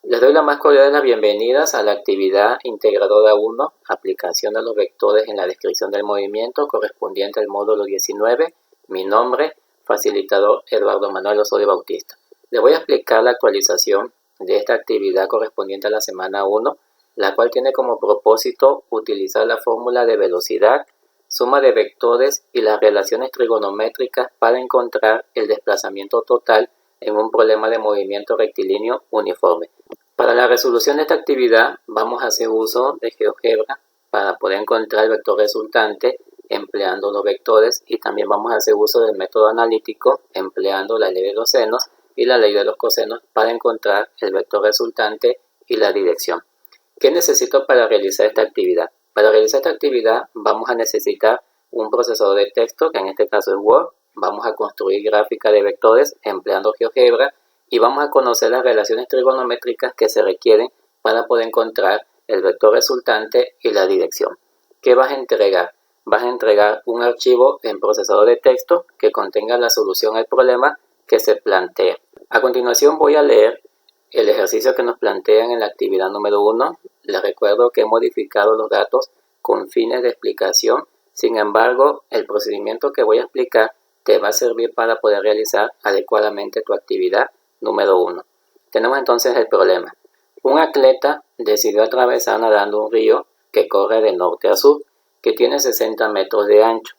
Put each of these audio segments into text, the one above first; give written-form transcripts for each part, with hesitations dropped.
Les doy la más cordial de las bienvenidas a la actividad integradora 1, aplicación de los vectores en la descripción del movimiento correspondiente al módulo 19. Mi nombre, facilitador Eduardo Manuel Osorio Bautista. Les voy a explicar la actualización de esta actividad correspondiente a la semana 1, la cual tiene como propósito utilizar la fórmula de velocidad, suma de vectores y las relaciones trigonométricas para encontrar el desplazamiento total en un problema de movimiento rectilíneo uniforme. Para la resolución de esta actividad vamos a hacer uso de GeoGebra para poder encontrar el vector resultante empleando los vectores, y también vamos a hacer uso del método analítico empleando la ley de los senos y la ley de los cosenos para encontrar el vector resultante y la dirección. ¿Qué necesito para realizar esta actividad? Para realizar esta actividad vamos a necesitar un procesador de texto, que en este caso es Word. Vamos a construir gráfica de vectores empleando GeoGebra y vamos a conocer las relaciones trigonométricas que se requieren para poder encontrar el vector resultante y la dirección. ¿Qué vas a entregar? Vas a entregar un archivo en procesador de texto que contenga la solución al problema que se plantea. A continuación voy a leer el ejercicio que nos plantean en la actividad número 1. Les recuerdo que he modificado los datos con fines de explicación. Sin embargo, el procedimiento que voy a explicar te va a servir para poder realizar adecuadamente tu actividad número 1. Tenemos entonces el problema. Un atleta decidió atravesar nadando un río que corre de norte a sur, que tiene 60 metros de ancho.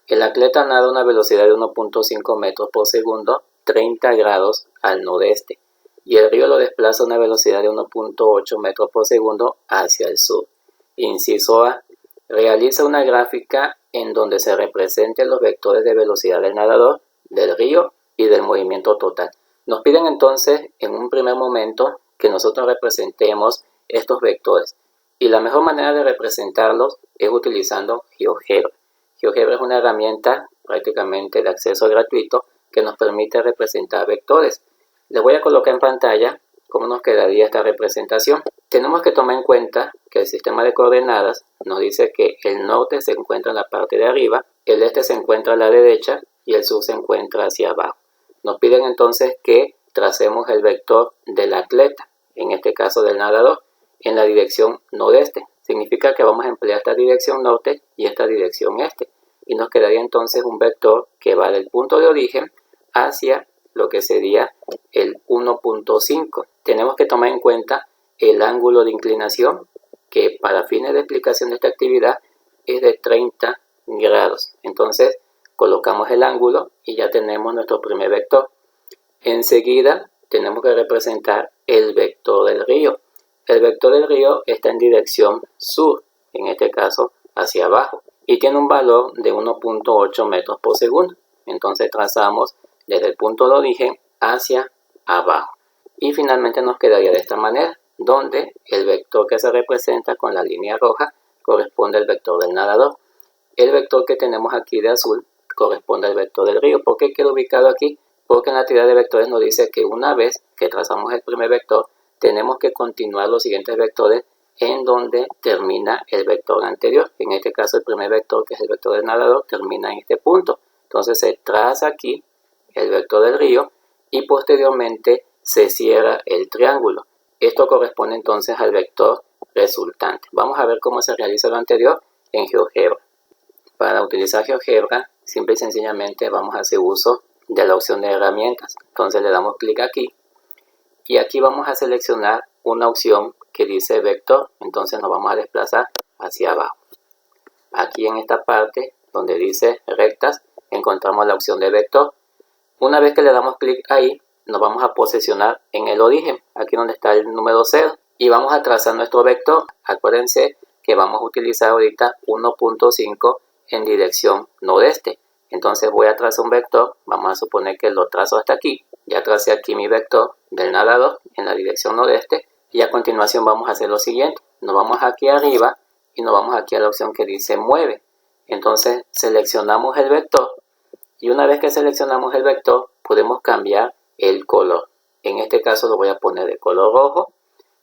El atleta nada a una velocidad de 1.5 metros por segundo, 30 grados al nordeste, y el río lo desplaza a una velocidad de 1.8 metros por segundo hacia el sur. Inciso A. Realiza una gráfica en donde se representen los vectores de velocidad del nadador, del río y del movimiento total. Nos piden entonces en un primer momento que nosotros representemos estos vectores, y la mejor manera de representarlos es utilizando GeoGebra. GeoGebra es una herramienta prácticamente de acceso gratuito que nos permite representar vectores. Les voy a colocar en pantalla cómo nos quedaría esta representación. Tenemos que tomar en cuenta que el sistema de coordenadas nos dice que el norte se encuentra en la parte de arriba, el este se encuentra a la derecha y el sur se encuentra hacia abajo. Nos piden entonces que tracemos el vector del atleta, en este caso del nadador, en la dirección nordeste. Significa que vamos a emplear esta dirección norte y esta dirección este. Y nos quedaría entonces un vector que va del punto de origen hacia lo que sería el 1.5. Tenemos que tomar en cuenta el ángulo de inclinación, que para fines de explicación de esta actividad es de 30 grados. Entonces colocamos el ángulo y ya tenemos nuestro primer vector. Enseguida tenemos que representar el vector del río. El vector del río está en dirección sur, en este caso hacia abajo, y tiene un valor de 1.8 metros por segundo. Entonces trazamos desde el punto de origen hacia abajo. Y finalmente nos quedaría de esta manera, donde el vector que se representa con la línea roja corresponde al vector del nadador. El vector que tenemos aquí de azul corresponde al vector del río. ¿Por qué queda ubicado aquí? Porque en la actividad de vectores nos dice que una vez que trazamos el primer vector, tenemos que continuar los siguientes vectores en donde termina el vector anterior. En este caso, el primer vector, que es el vector del nadador, termina en este punto. Entonces se traza aquí el vector del río y posteriormente se cierra el triángulo. Esto corresponde entonces al vector resultante. Vamos a ver cómo se realiza lo anterior en GeoGebra. Para utilizar GeoGebra, simple y sencillamente vamos a hacer uso de la opción de herramientas. Entonces le damos clic aquí y aquí vamos a seleccionar una opción que dice vector. Entonces nos vamos a desplazar hacia abajo. Aquí en esta parte donde dice rectas encontramos la opción de vector. Una vez que le damos clic ahí, nos vamos a posicionar en el origen, aquí donde está el número 0, y vamos a trazar nuestro vector. Acuérdense que vamos a utilizar ahorita 1.5 en dirección nordeste. Entonces voy a trazar un vector, vamos a suponer que lo trazo hasta aquí. Ya tracé aquí mi vector del nadador en la dirección nordeste, y a continuación vamos a hacer lo siguiente. Nos vamos aquí arriba y nos vamos aquí a la opción que dice mueve. Entonces seleccionamos el vector, y una vez que seleccionamos el vector podemos cambiar el color. En este caso lo voy a poner de color rojo.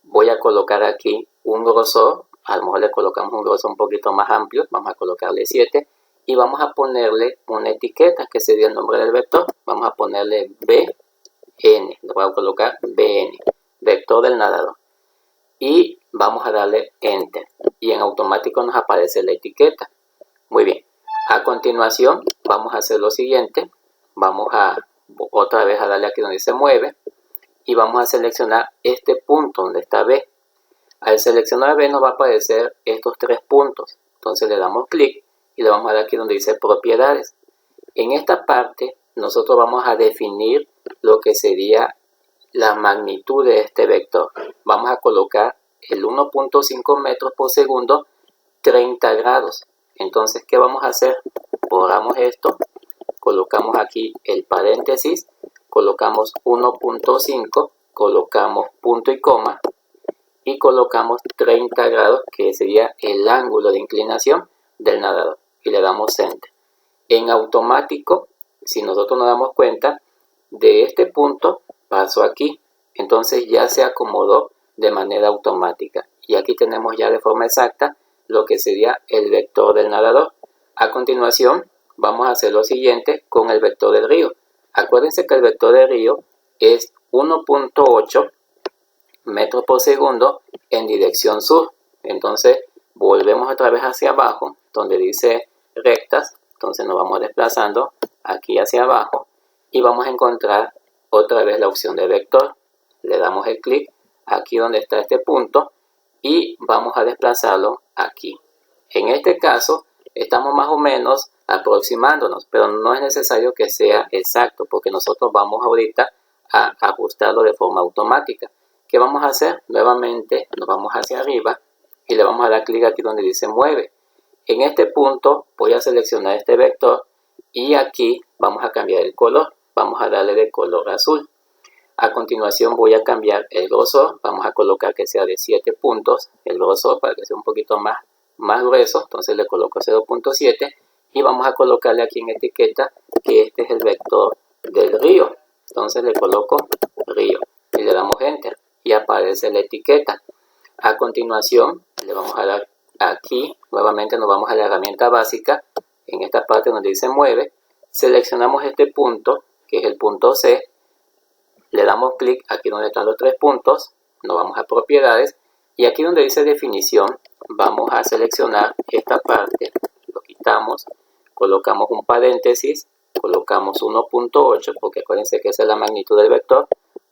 Voy a colocar aquí un grosor, a lo mejor le colocamos un grosor un poquito más amplio, vamos a colocarle 7 y vamos a ponerle una etiqueta que sería el nombre del vector. Vamos a ponerle BN, le voy a colocar BN. vector del nadador. Y vamos a darle Enter. Y en automático nos aparece la etiqueta. Muy bien. A continuación vamos a hacer lo siguiente. Vamos a otra vez a darle aquí donde se mueve. Y vamos a seleccionar este punto donde está B. Al seleccionar B nos va a aparecer estos 3 puntos. Entonces le damos clic y le vamos a dar aquí donde dice propiedades. En esta parte nosotros vamos a definir lo que sería la magnitud de este vector. Vamos a colocar el 1.5 metros por segundo, 30 grados. Entonces, ¿qué vamos a hacer? Borramos esto, colocamos aquí el paréntesis, colocamos 1.5, colocamos punto y coma y colocamos 30 grados, que sería el ángulo de inclinación del nadador, y le damos Enter. En automático, si nosotros nos damos cuenta, de este punto pasó aquí, entonces ya se acomodó de manera automática. Y aquí tenemos ya de forma exacta lo que sería el vector del nadador. A continuación, vamos a hacer lo siguiente con el vector del río. Acuérdense que el vector del río es 1.8 metros por segundo en dirección sur. Entonces, volvemos otra vez hacia abajo, donde dice rectas. Entonces nos vamos desplazando aquí hacia abajo y vamos a encontrar otra vez la opción de vector. Le damos el clic aquí donde está este punto y vamos a desplazarlo aquí. En este caso estamos más o menos aproximándonos, pero no es necesario que sea exacto porque nosotros vamos ahorita a ajustarlo de forma automática. ¿Qué vamos a hacer? Nuevamente nos vamos hacia arriba y le vamos a dar clic aquí donde dice mueve. En este punto voy a seleccionar este vector y aquí vamos a cambiar el color. Vamos a darle de color azul. A continuación voy a cambiar el grosor. Vamos a colocar que sea de 7 puntos el grosor para que sea un poquito más grueso. Entonces le coloco 0.7 y vamos a colocarle aquí en etiqueta que este es el vector del río. Entonces le coloco río y le damos Enter y aparece la etiqueta. A continuación le vamos a dar aquí, nuevamente nos vamos a la herramienta básica, en esta parte donde dice mueve, seleccionamos este punto, que es el punto C, le damos clic aquí donde están los 3 puntos, nos vamos a propiedades, y aquí donde dice definición, vamos a seleccionar esta parte, lo quitamos, colocamos un paréntesis, colocamos 1.8, porque acuérdense que esa es la magnitud del vector,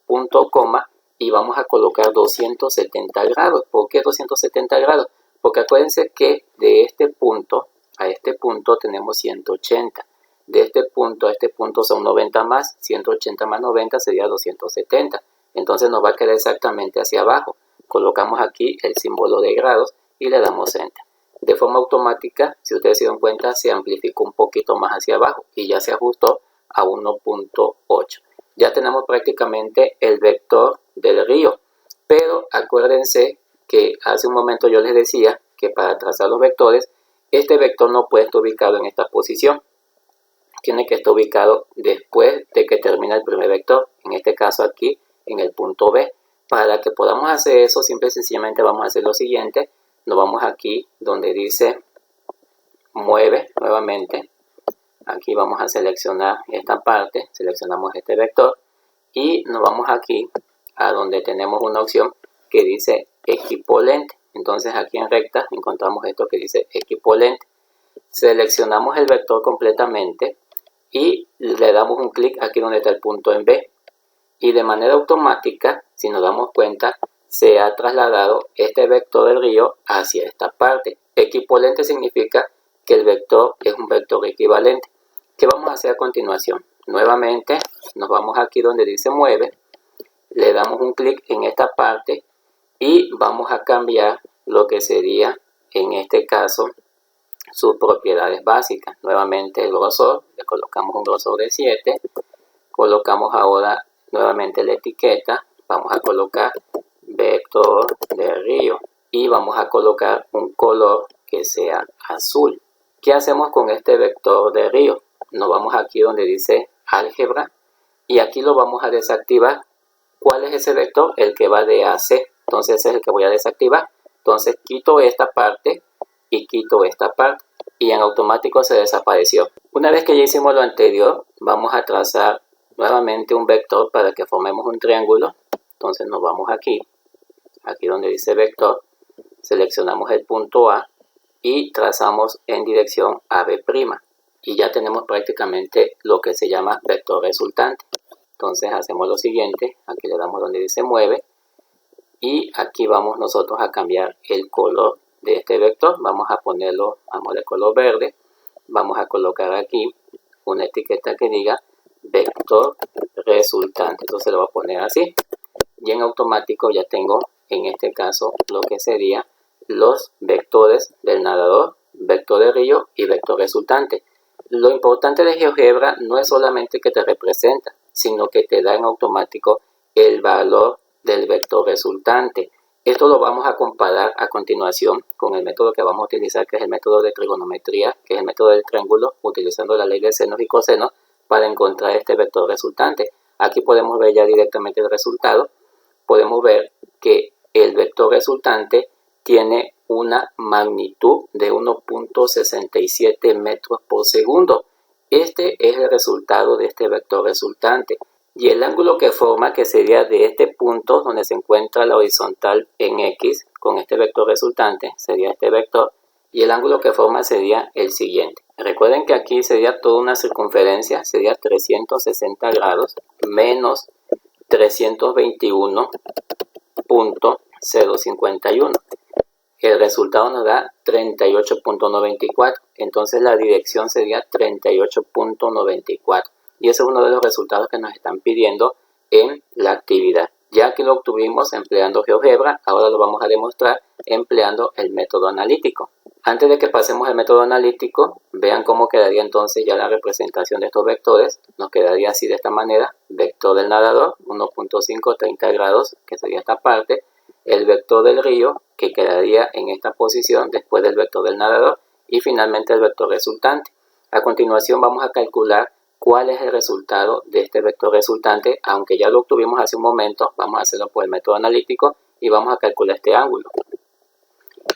punto, coma, y vamos a colocar 270 grados. ¿Por qué 270 grados? Porque acuérdense que de este punto a este punto tenemos 180. De este punto a este punto son 90 más, 180 más 90 sería 270. Entonces nos va a quedar exactamente hacia abajo. Colocamos aquí el símbolo de grados y le damos Enter. De forma automática, si ustedes se dieron cuenta, se amplificó un poquito más hacia abajo y ya se ajustó a 1.8. Ya tenemos prácticamente el vector del río. Pero acuérdense que hace un momento yo les decía que para trazar los vectores, este vector no puede estar ubicado en esta posición. Tiene que estar ubicado después de que termine el primer vector, en este caso aquí en el punto B. Para que podamos hacer eso, simple y sencillamente vamos a hacer lo siguiente. Nos vamos aquí donde dice mueve nuevamente. Aquí vamos a seleccionar esta parte, seleccionamos este vector y nos vamos aquí a donde tenemos una opción que dice equipo lente. Entonces aquí en recta encontramos esto que dice equipo lente. Seleccionamos el vector completamente y le damos un clic aquí donde está el punto en B. Y de manera automática, si nos damos cuenta, se ha trasladado este vector del río hacia esta parte. Equivalente significa que el vector es un vector equivalente. ¿Qué vamos a hacer a continuación? Nuevamente nos vamos aquí donde dice mueve, le damos un clic en esta parte y vamos a cambiar lo que sería en este caso sus propiedades básicas. Nuevamente el grosor, le colocamos un grosor de 7, colocamos ahora nuevamente la etiqueta, vamos a colocar vector de río y vamos a colocar un color que sea azul. ¿Qué hacemos con este vector de río? Nos vamos aquí donde dice álgebra y aquí lo vamos a desactivar. ¿Cuál es ese vector? El que va de A a C. Entonces ese es el que voy a desactivar. Entonces quito esta parte y quito esta parte y en automático se desapareció. Una vez que ya hicimos lo anterior, vamos a trazar nuevamente un vector para que formemos un triángulo. Entonces nos vamos aquí donde dice vector, seleccionamos el punto A y trazamos en dirección a B'. Y ya tenemos prácticamente lo que se llama vector resultante. Entonces hacemos lo siguiente, aquí le damos donde dice mueve y aquí vamos nosotros a cambiar el color de este vector. Vamos a ponerlo de color verde. Vamos a colocar aquí una etiqueta que diga vector resultante. Entonces lo voy a poner así y en automático ya tengo en este caso lo que sería los vectores del nadador, vector de río y vector resultante. Lo importante de GeoGebra no es solamente que te representa, sino que te da en automático el valor del vector resultante. Esto lo vamos a comparar a continuación con el método que vamos a utilizar, que es el método de trigonometría, que es el método del triángulo, utilizando la ley de senos y cosenos para encontrar este vector resultante. Aquí podemos ver ya directamente el resultado. Podemos ver que el vector resultante tiene una magnitud de 1.67 metros por segundo. Este es el resultado de este vector resultante. Y el ángulo que forma, que sería de este punto donde se encuentra la horizontal en X con este vector resultante, sería este vector. Y el ángulo que forma sería el siguiente. Recuerden que aquí sería toda una circunferencia, sería 360 grados menos 321.051. El resultado nos da 38.94. Entonces la dirección sería 38.94. Y ese es uno de los resultados que nos están pidiendo en la actividad. Ya que lo obtuvimos empleando GeoGebra, ahora lo vamos a demostrar empleando el método analítico. Antes de que pasemos al método analítico, vean cómo quedaría entonces ya la representación de estos vectores. Nos quedaría así de esta manera: vector del nadador, 1.5, 30 grados, que sería esta parte. El vector del río, que quedaría en esta posición después del vector del nadador. Y finalmente el vector resultante. A continuación vamos a calcular cuál es el resultado de este vector resultante. Aunque ya lo obtuvimos hace un momento, vamos a hacerlo por el método analítico y vamos a calcular este ángulo.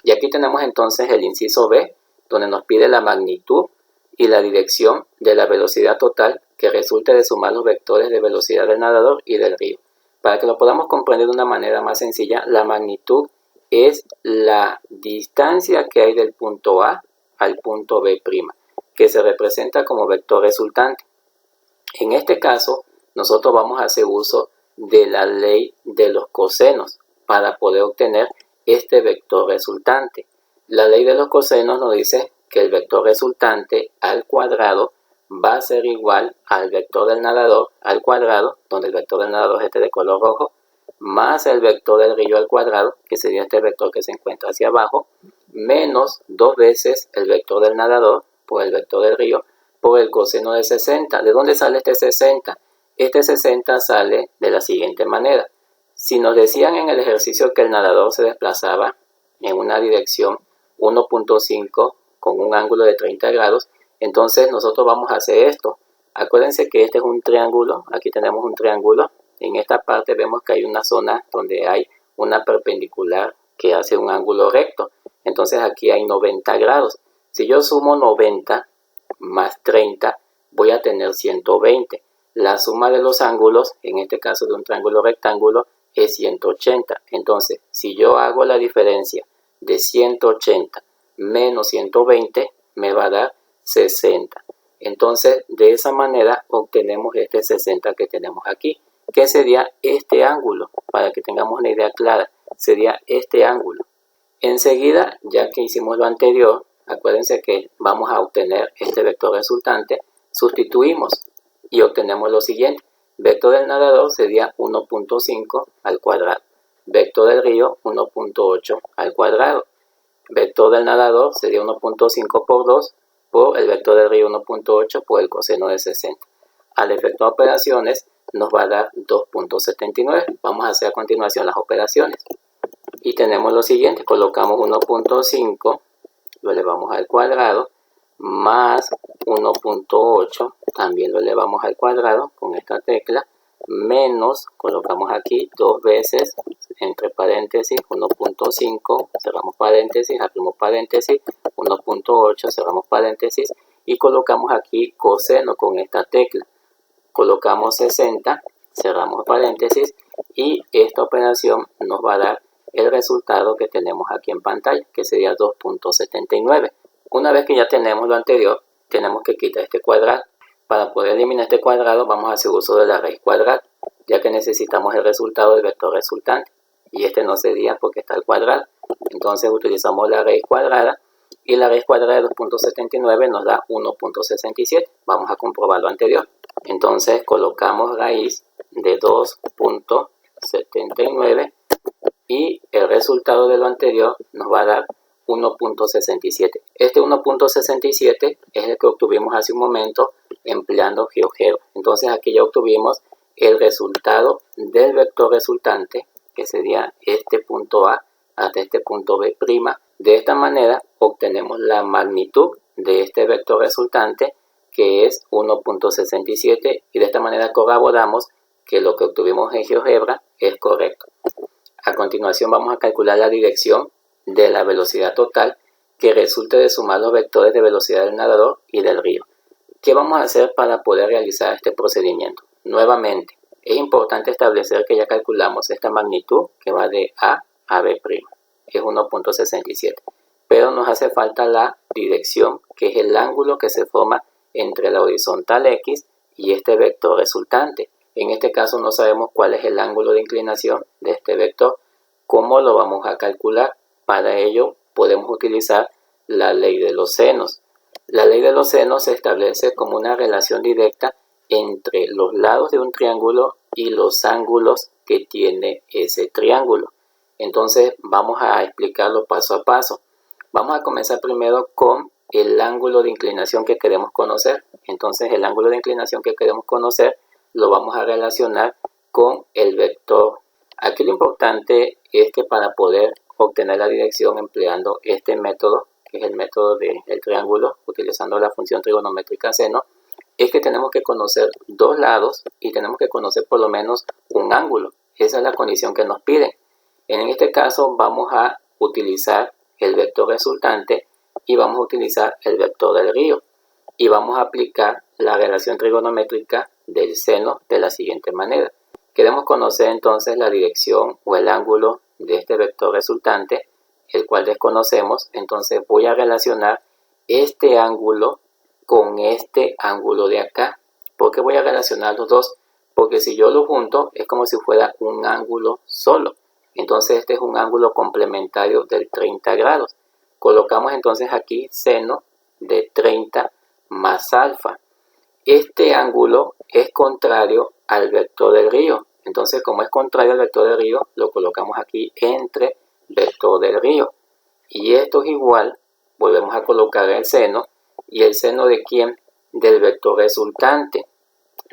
Y aquí tenemos entonces el inciso B, donde nos pide la magnitud y la dirección de la velocidad total que resulte de sumar los vectores de velocidad del nadador y del río. Para que lo podamos comprender de una manera más sencilla, la magnitud es la distancia que hay del punto A al punto B', que se representa como vector resultante. En este caso, nosotros vamos a hacer uso de la ley de los cosenos para poder obtener este vector resultante. La ley de los cosenos nos dice que el vector resultante al cuadrado va a ser igual al vector del nadador al cuadrado, donde el vector del nadador es este de color rojo, más el vector del río al cuadrado, que sería este vector que se encuentra hacia abajo, menos 2 veces el vector del nadador por el vector del río por el coseno de 60. ¿De dónde sale este 60? Este 60 sale de la siguiente manera. Si nos decían en el ejercicio que el nadador se desplazaba en una dirección 1.5 con un ángulo de 30 grados, entonces nosotros vamos a hacer esto. Acuérdense que este es un triángulo, aquí tenemos un triángulo. En esta parte vemos que hay una zona donde hay una perpendicular que hace un ángulo recto. Entonces aquí hay 90 grados. Si yo sumo 90 más 30, voy a tener 120. La suma de los ángulos, en este caso de un triángulo rectángulo, es 180. Entonces, si yo hago la diferencia de 180 menos 120, me va a dar 60. Entonces, de esa manera obtenemos este 60 que tenemos aquí, que sería este ángulo. Para que tengamos una idea clara, sería este ángulo. Enseguida, ya que hicimos lo anterior, acuérdense que vamos a obtener este vector resultante, sustituimos y obtenemos lo siguiente. Vector del nadador sería 1.5 al cuadrado. Vector del río 1.8 al cuadrado. Vector del nadador sería 1.5 por 2 por el vector del río 1.8 por el coseno de 60. Al efectuar operaciones nos va a dar 2.79. Vamos a hacer a continuación las operaciones. Y tenemos lo siguiente, colocamos 1.5, lo elevamos al cuadrado, más 1.8, también lo elevamos al cuadrado con esta tecla, menos, colocamos aquí 2 veces, entre paréntesis, 1.5, cerramos paréntesis, abrimos paréntesis, 1.8, cerramos paréntesis, y colocamos aquí coseno con esta tecla. Colocamos 60, cerramos paréntesis, y esta operación nos va a dar el resultado que tenemos aquí en pantalla, que sería 2.79. Una vez que ya tenemos lo anterior, tenemos que quitar este cuadrado. Para poder eliminar este cuadrado vamos a hacer uso de la raíz cuadrada, ya que necesitamos el resultado del vector resultante, y este no sería porque está al cuadrado. Entonces utilizamos la raíz cuadrada, y la raíz cuadrada de 2.79 nos da 1.67. Vamos a comprobar lo anterior. Entonces colocamos raíz de 2.79 y el resultado de lo anterior nos va a dar 1.67. Este 1.67 es el que obtuvimos hace un momento empleando GeoGebra. Entonces aquí ya obtuvimos el resultado del vector resultante, que sería este punto A hasta este punto B'. De esta manera obtenemos la magnitud de este vector resultante, que es 1.67, y de esta manera corroboramos que lo que obtuvimos en GeoGebra es correcto. A continuación vamos a calcular la dirección de la velocidad total que resulte de sumar los vectores de velocidad del nadador y del río. ¿Qué vamos a hacer para poder realizar este procedimiento? Nuevamente, es importante establecer que ya calculamos esta magnitud que va de A a B', es 1.67, pero nos hace falta la dirección, que es el ángulo que se forma entre la horizontal X y este vector resultante. En este caso no sabemos cuál es el ángulo de inclinación de este vector. ¿Cómo lo vamos a calcular? Para ello podemos utilizar la ley de los senos. La ley de los senos se establece como una relación directa entre los lados de un triángulo y los ángulos que tiene ese triángulo. Entonces vamos a explicarlo paso a paso. Vamos a comenzar primero con el ángulo de inclinación que queremos conocer. Entonces el ángulo de inclinación que queremos conocer lo vamos a relacionar con el vector. Aquí lo importante es que para poder obtener la dirección empleando este método, que es el método del triángulo, utilizando la función trigonométrica seno, es que tenemos que conocer dos lados y tenemos que conocer por lo menos un ángulo. Esa es la condición que nos piden. En este caso vamos a utilizar el vector resultante y vamos a utilizar el vector del río, y vamos a aplicar la relación trigonométrica del seno de la siguiente manera. Queremos conocer entonces la dirección o el ángulo de este vector resultante, el cual desconocemos. Entonces voy a relacionar este ángulo con este ángulo de acá. ¿Por qué voy a relacionar los dos? Porque si yo lo junto es como si fuera un ángulo solo. Entonces este es un ángulo complementario del 30 grados. Colocamos entonces aquí seno de 30 más alfa. Este ángulo es contrario al vector del río. Entonces, como es contrario al vector del río, lo colocamos aquí entre vector del río. Y esto es igual, volvemos a colocar el seno. ¿Y el seno de quién? Del vector resultante.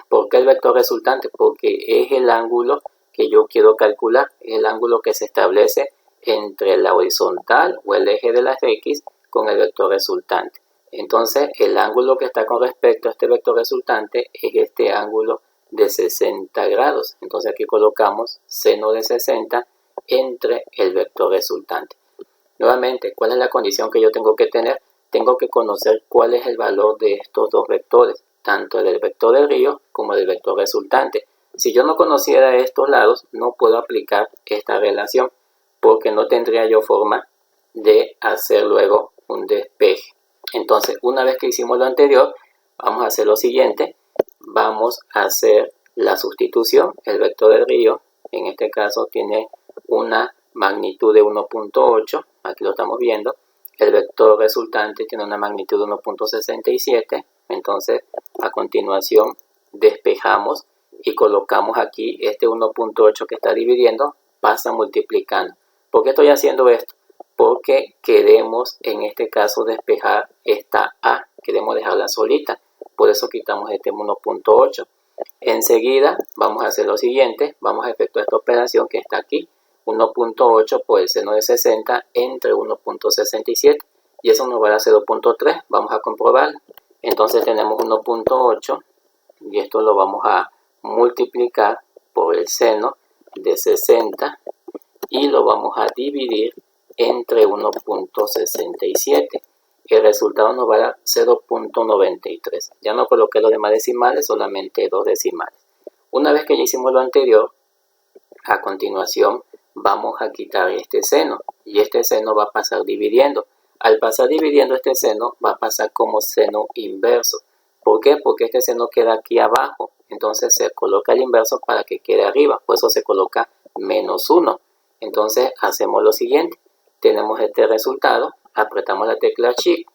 ¿Por qué el vector resultante? Porque es el ángulo que yo quiero calcular. Es el ángulo que se establece entre la horizontal o el eje de las X con el vector resultante. Entonces el ángulo que está con respecto a este vector resultante es este ángulo de 60 grados. Entonces aquí colocamos seno de 60 entre el vector resultante. Nuevamente, ¿cuál es la condición que yo tengo que tener? Tengo que conocer cuál es el valor de estos dos vectores, tanto del vector del río como del vector resultante. Si yo no conociera estos lados, no puedo aplicar esta relación, porque no tendría yo forma de hacer luego un despeje. Entonces, una vez que hicimos lo anterior, vamos a hacer lo siguiente. Vamos a hacer la sustitución. El vector del río, en este caso, tiene una magnitud de 1.8. Aquí lo estamos viendo. El vector resultante tiene una magnitud de 1.67. Entonces, a continuación, despejamos y colocamos aquí este 1.8 que está dividiendo, pasa multiplicando. ¿Por qué estoy haciendo esto? Porque queremos en este caso despejar esta A, queremos dejarla solita, por eso quitamos este 1.8. Enseguida vamos a hacer lo siguiente, vamos a efectuar esta operación que está aquí, 1.8 por el seno de 60 entre 1.67, y eso nos va a dar 0.3, vamos a comprobar. Entonces tenemos 1.8 y esto lo vamos a multiplicar por el seno de 60 y lo vamos a dividir entre 1.67. El resultado nos va a dar 0.93. Ya no coloqué los demás decimales, solamente dos decimales. Una vez que ya hicimos lo anterior, A continuación vamos a quitar este seno y este seno va a pasar dividiendo. Al pasar dividiendo este seno va a pasar como seno inverso. ¿Por qué? Porque este seno queda aquí abajo, entonces se coloca el inverso para que quede arriba, por eso se coloca -1. Entonces hacemos lo siguiente, tenemos este resultado, apretamos la tecla Shift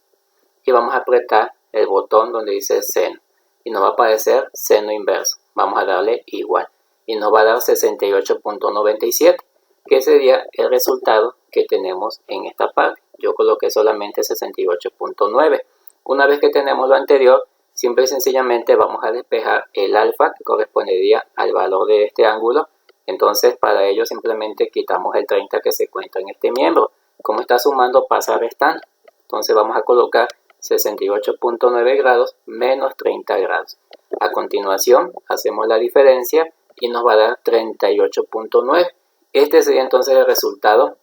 y vamos a apretar el botón donde dice seno y nos va a aparecer seno inverso. Vamos a darle igual y nos va a dar 68.97, que sería el resultado que tenemos en esta parte. Yo coloqué solamente 68.9. Una vez que tenemos lo anterior, simple y sencillamente vamos a despejar el alfa que correspondería al valor de este ángulo. Entonces para ello simplemente quitamos el 30 que se encuentra en este miembro. Como está sumando pasa restando. Entonces vamos a colocar 68.9 grados menos 30 grados. A continuación hacemos la diferencia y nos va a dar 38.9. Este sería entonces el resultado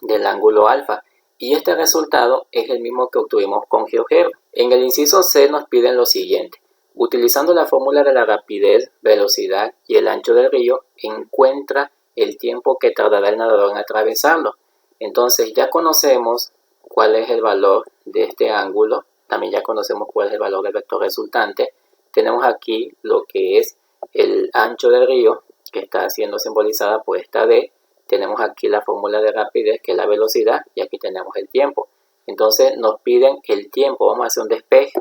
del ángulo alfa. Y este resultado es el mismo que obtuvimos con GeoGebra. En el inciso C nos piden lo siguiente. Utilizando la fórmula de la rapidez, velocidad y el ancho del río, encuentra el tiempo que tardará el nadador en atravesarlo. Entonces ya conocemos cuál es el valor de este ángulo. También ya conocemos cuál es el valor del vector resultante. Tenemos aquí lo que es el ancho del río, que está siendo simbolizada por esta D. Tenemos aquí la fórmula de rapidez, que es la velocidad, y aquí tenemos el tiempo. Entonces nos piden el tiempo, vamos a hacer un despeje.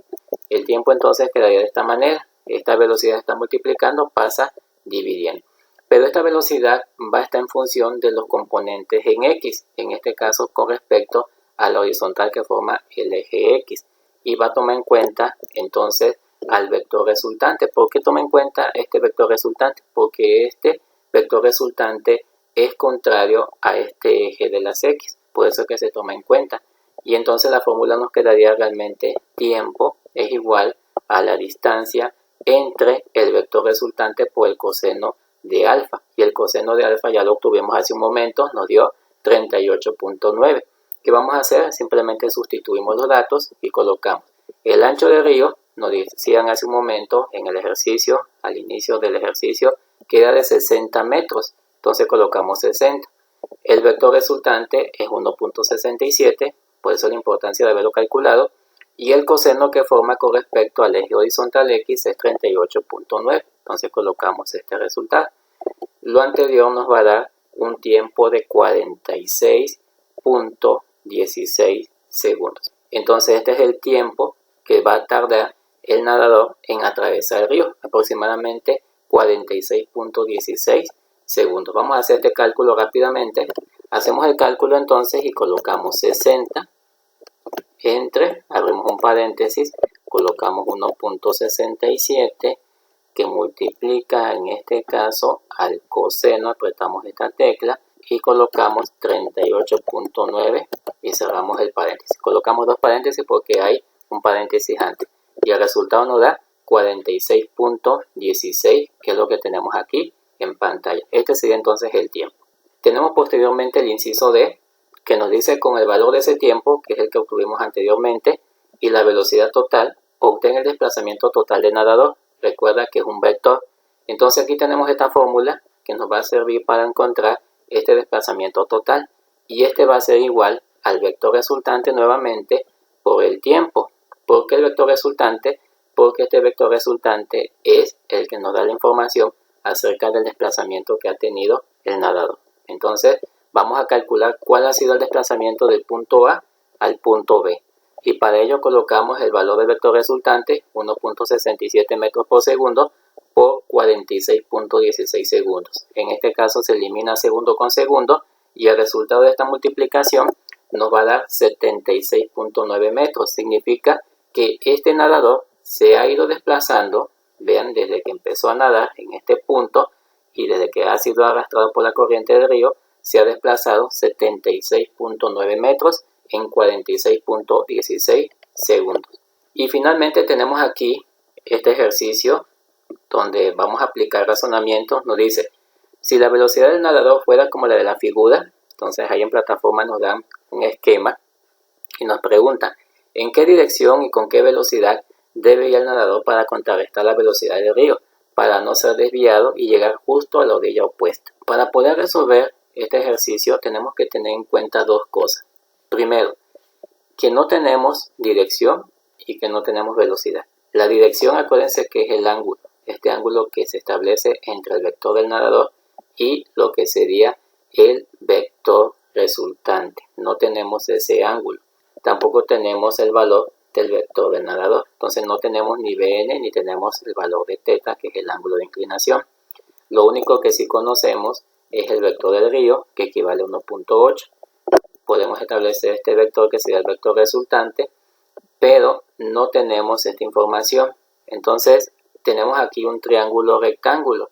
El tiempo entonces quedaría de esta manera. Esta velocidad está multiplicando, pasa dividiendo. Pero esta velocidad va a estar en función de los componentes en X, en este caso con respecto a la horizontal que forma el eje X. Y va a tomar en cuenta entonces al vector resultante. ¿Por qué toma en cuenta este vector resultante? Porque este vector resultante es contrario a este eje de las X, por eso que se toma en cuenta. Y entonces la fórmula nos quedaría realmente tiempo es igual a la distancia entre el vector resultante por el coseno de alfa. Y el coseno de alfa ya lo obtuvimos hace un momento, nos dio 38.9. ¿Qué vamos a hacer? Simplemente sustituimos los datos y colocamos el ancho del río, nos decían hace un momento en el ejercicio, al inicio del ejercicio, queda de 60 metros. Entonces colocamos 60. El vector resultante es 1.67, por eso la importancia de haberlo calculado. Y el coseno que forma con respecto al eje horizontal X es 38.9. Entonces colocamos este resultado. Lo anterior nos va a dar un tiempo de 46.16 segundos. Entonces este es el tiempo que va a tardar el nadador en atravesar el río, aproximadamente 46.16 segundos. Vamos a hacer este cálculo rápidamente. Hacemos el cálculo entonces y colocamos 60 entre, abrimos un paréntesis, colocamos 1.67 que multiplica en este caso al coseno, apretamos esta tecla y colocamos 38.9 y cerramos el paréntesis. Colocamos dos paréntesis porque hay un paréntesis antes y el resultado nos da 46.16, que es lo que tenemos aquí en pantalla. Este sería entonces el tiempo. Tenemos posteriormente el inciso D, que nos dice con el valor de ese tiempo, que es el que obtuvimos anteriormente, y la velocidad total, obtén el desplazamiento total del nadador. Recuerda que es un vector. Entonces aquí tenemos esta fórmula que nos va a servir para encontrar este desplazamiento total. Y este va a ser igual al vector resultante nuevamente por el tiempo. ¿Por qué el vector resultante? Porque este vector resultante es el que nos da la información acerca del desplazamiento que ha tenido el nadador. Entonces vamos a calcular cuál ha sido el desplazamiento del punto A al punto B. Y para ello colocamos el valor del vector resultante, 1.67 metros por segundo, por 46.16 segundos. En este caso se elimina segundo con segundo y el resultado de esta multiplicación nos va a dar 76.9 metros. Significa que este nadador se ha ido desplazando, vean, desde que empezó a nadar en este punto y desde que ha sido arrastrado por la corriente del río, se ha desplazado 76.9 metros en 46.16 segundos. Y finalmente tenemos aquí este ejercicio donde vamos a aplicar razonamientos. Nos dice, si la velocidad del nadador fuera como la de la figura, entonces ahí en plataforma nos dan un esquema y nos preguntan en qué dirección y con qué velocidad debe ir el nadador para contrarrestar la velocidad del río. para no ser desviado y llegar justo a la orilla opuesta. Para poder resolver este ejercicio tenemos que tener en cuenta dos cosas. Primero, que no tenemos dirección y que no tenemos velocidad. La dirección, acuérdense que es el ángulo, este ángulo que se establece entre el vector del nadador y lo que sería el vector resultante. No tenemos ese ángulo. Tampoco tenemos el valor del vector del nadador. Entonces no tenemos ni Bn ni tenemos el valor de θ, que es el ángulo de inclinación. Lo único que sí conocemos es el vector del río, que equivale a 1.8. Podemos establecer este vector, que sería el vector resultante, pero no tenemos esta información. Entonces tenemos aquí un triángulo rectángulo.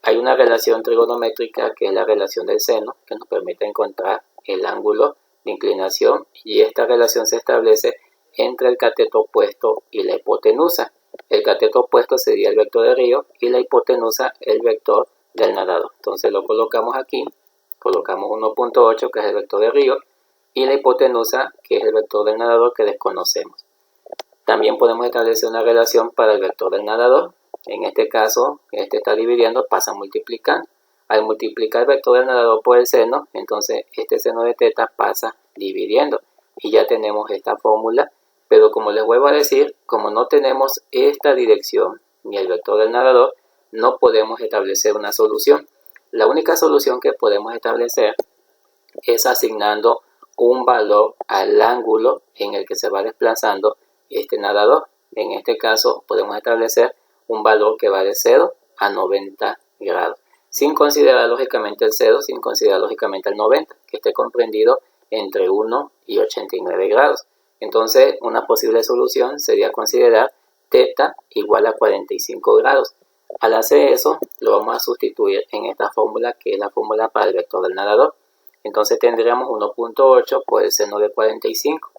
Hay una relación trigonométrica que es la relación del seno, que nos permite encontrar el ángulo de inclinación, y esta relación se establece entre el cateto opuesto y la hipotenusa. El cateto opuesto sería el vector del río y la hipotenusa el vector del nadador. Entonces lo colocamos aquí, colocamos 1.8, que es el vector del río, y la hipotenusa, que es el vector del nadador, que desconocemos. También podemos establecer una relación para el vector del nadador. En este caso, este está dividiendo, pasa multiplicando. Al multiplicar el vector del nadador por el seno, entonces este seno de θ pasa dividiendo. Y ya tenemos esta fórmula, pero como les vuelvo a decir, como no tenemos esta dirección ni el vector del nadador, no podemos establecer una solución. La única solución que podemos establecer es asignando un valor al ángulo en el que se va desplazando este nadador. En este caso podemos establecer un valor que va de 0 a 90 grados, sin considerar lógicamente el 0, sin considerar lógicamente el 90, que esté comprendido entre 1 y 89 grados. Entonces una posible solución sería considerar θ igual a 45 grados. Al hacer eso, lo vamos a sustituir en esta fórmula, que es la fórmula para el vector del nadador. Entonces tendríamos 1.8 por el seno de 45.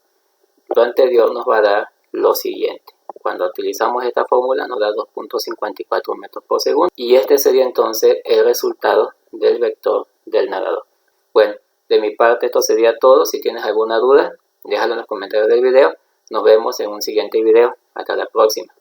Lo anterior nos va a dar lo siguiente. Cuando utilizamos esta fórmula nos da 2.54 metros por segundo. Y este sería entonces el resultado del vector del nadador. Bueno, de mi parte esto sería todo. Si tienes alguna duda, déjalo en los comentarios del video. Nos vemos en un siguiente video. Hasta la próxima.